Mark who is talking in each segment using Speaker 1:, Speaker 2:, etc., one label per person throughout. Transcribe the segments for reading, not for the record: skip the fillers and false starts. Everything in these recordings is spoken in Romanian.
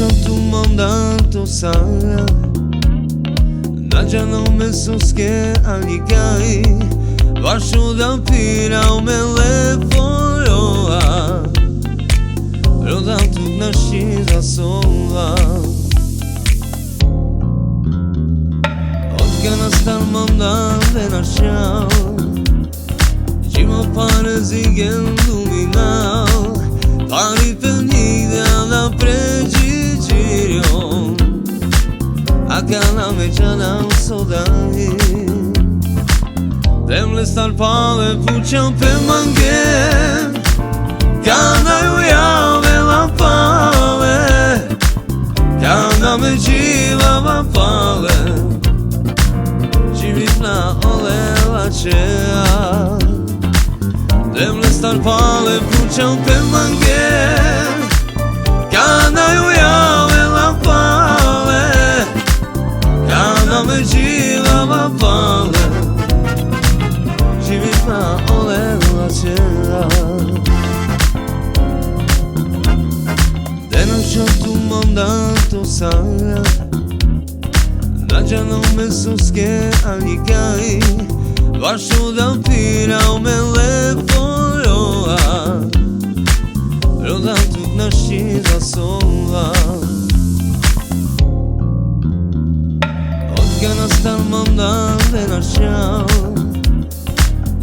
Speaker 1: tu mandato sarà Nađa na me suske aligai Vašu da pirao me lepo roa Rodam tu naši zasova Odga nastal mandan ve našao Gjimo pare zigen luminao Pari për një dhe pregjë gjirion A kana me qana u sodai Demle star pale puqan për mangen Kana ju jave la pale Kana me gjila va pale Gjivit na ole la qea Demle star pale puqan për mangen Kana ju jave la pale Kana me gjila va pale Gjivit na ole la qea Dhe në qënë tu mandato sarà Nađa na me suske aligai Vašu da pirao me lepo roa Rodam tu naši zasova Odga nastal mandan ve našao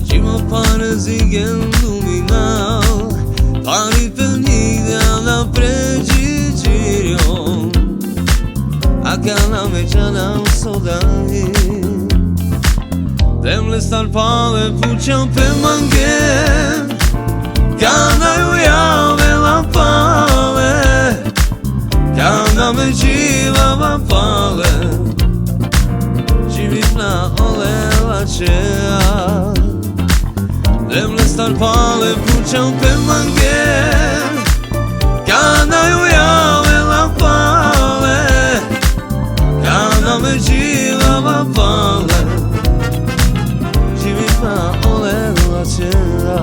Speaker 1: Gjimo pare zigen luminao Pari për një dhe pregjë gjirion A kana me qana u sodai Demle star pale puqan për mangen Kana ju jave la pale Kana me gjila va pale Gjivit na ole la qea Demle star pale puqan për mangen Kana ju jave la pale Kana me gjila va pale Gjivit na ole la qea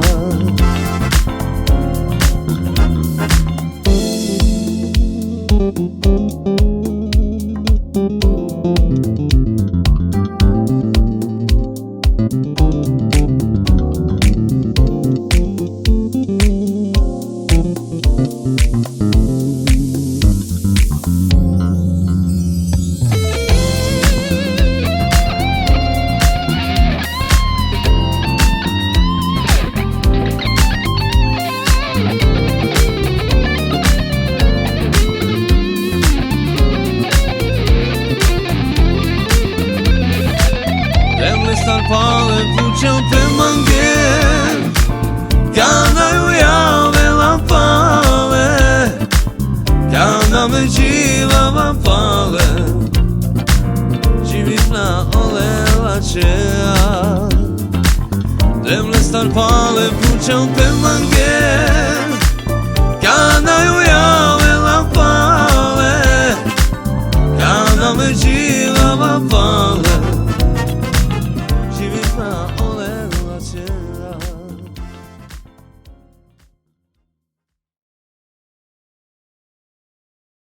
Speaker 1: Star pale puqan për mangen Kana ju jave la pale Kana me gjila va pale Gjivit na ole la qea Demle star pale puqan për mangen